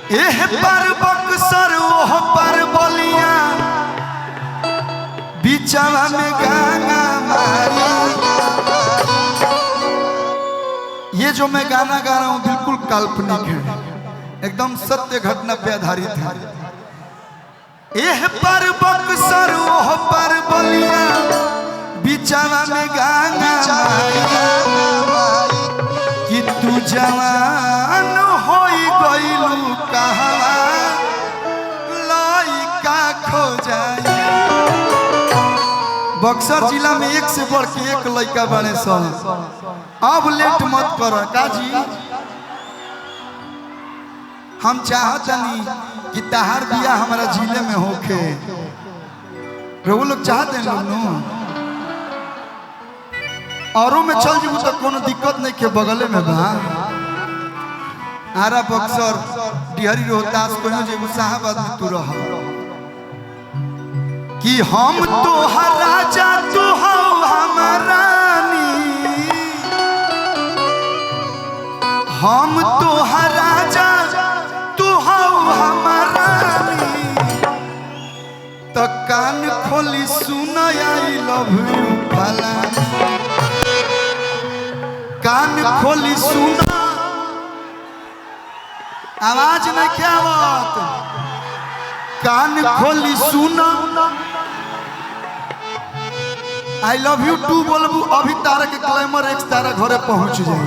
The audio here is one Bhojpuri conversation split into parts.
एह पर बक्सर ओह पर बलिया बिचवा में गाना मारी। ये जो मैं गाना गा रहा हूँ बिल्कुल काल्पनिक है, एकदम सत्य घटना पे आधारित है। एह पर बक्सर ओह पर बलिया बिचवा में गाना मारी कि तू जवान होई गइलू कहवा लइका खो जाई। बक्सर जिला में एक से बढ़ के एक लइका बने सन। अब लेट मत कर काजी, हम चाहतनी कि तहार बिया हमारा जिले में होके। वो लोग चाहते हैं लोग औरों में चल जीबू तो कोनो दिक्कत नहीं के, बगले में बा आरा बक्सर डिहरी रोहतास कोनो जेबू साहबाद में तू रह कि हम तो हर राजा तू हो हमारा रानी, हम तो हर राजा तू हो हमारा रानी। तो कान खोली सुन आई लव यू फलानी, कान खोली सुना। आवाज में क्या बात, कान खोली सुना आई लव यू टू बोलबू अभी तारा के क्लेमर एक तारा घरे पहुंच जाए।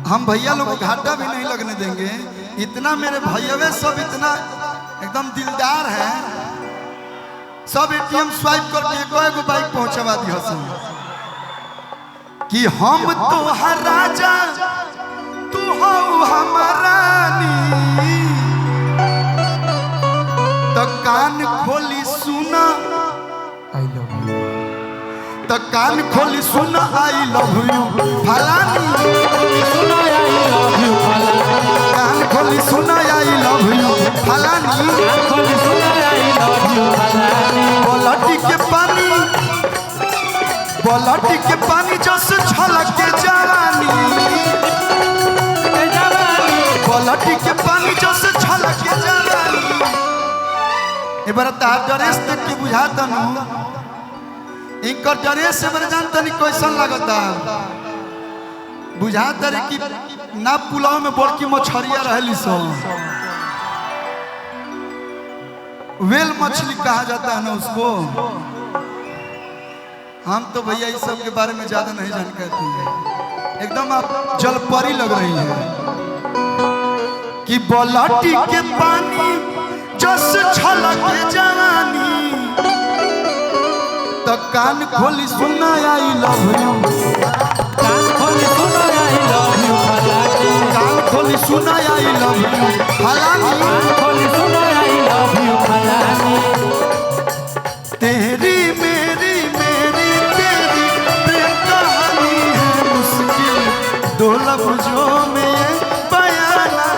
हम भैया लोग को घाटा भी नहीं लगने देंगे। इतना मेरे भैया सब इतना एकदम दिलदार है, सब एटीएम स्वाइप करके एक बाइक पहुंचवा दी हसन कि हम तो हर राजा तू हो हमारा रानी। तो कान खोली सुना आई लव यू, तो कान खोली सुना आई लव यू फलानी, कान खोली सुना आई लव यू फलानी। बोलटी के पानी, बोलटी के पानी जस छलक के जवानी, बोलटी के पानी जस छलक के जवानी। ए बार तार ड्रेस देख के बुझाता नु इनकर ड्रेस से बन जानता नहीं कैसन लगता। बुझाता रे कि ना पुलाव में बड़की मछरिया रहली सो, वेल मछली कहा जाता है ना उसको। हम तो भैया इस सब के बारे में ज्यादा नहीं जानकारी है, एकदम आप जलपरी लग रही है कि बोलटी के पानी जस छलक जवानी। तो कान खोली सुना आई लव यू, कान खोली सुना आई लव यू, कान खोली सुना आई लव यू फलानी, कान खोली सुना आई लव यू फलानी। तेरी मेरी मेरी तेरी प्रेम कहानी है मुश्किल दो लफ्जों में बयाना।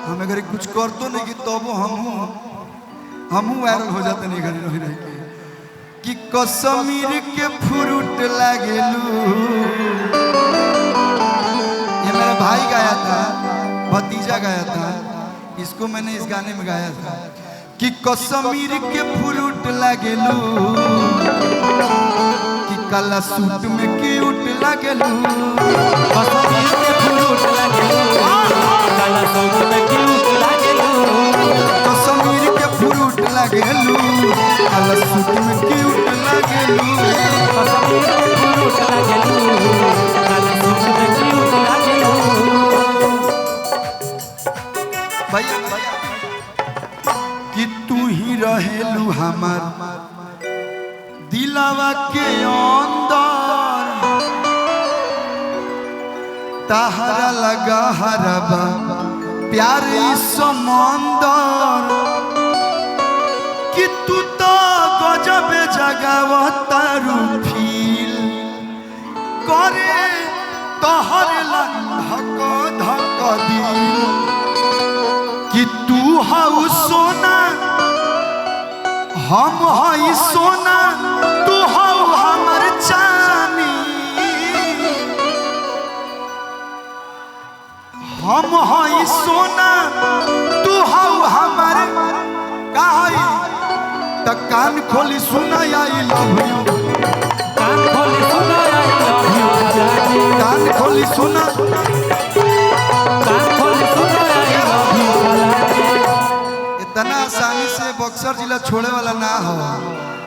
हम अगर कुछ कर तो नहीं कि तब हम वायरल हो जाते नहीं घर रह के कि कश्मीर के फ्रूट लागेलू। ये मेरा भाई गाया था, भतीजा गाया था, इसको मैंने इस गाने में गाया था कि कश्मीर के फ्रूट लागेलू, कि काला सूट में क्यूट लागेलू, कश्मीर के फ्रूट लागेलू, काला सूट में क्यूट लागेलू, कश्मीर के फ्रूट लागेलू, काला सूट में क्यूट लागेलू, कश्मीर के फ्रूट लागेलू, काला सूट में क्यूट लागेलू। भैया कि तू ही रहेलू हमार दिलवा के अंदर, तहरा लगा हरबा प्यार समंदर, कि तू तो गजब जगावता फील करे तोहर धक धक दिल। हाउ सोना हम हई सोना तू हाउ हमर चानी हम हई सोना तू हाउ हमर का हई त कान खोली सुना आई लव यू कान खोली सुना आई लव यू खजानी कान खोली सुना कान खोली सुना आई लव यू खजानी इतना आसानी से बक्सर जिला छोड़े वाला ना हो।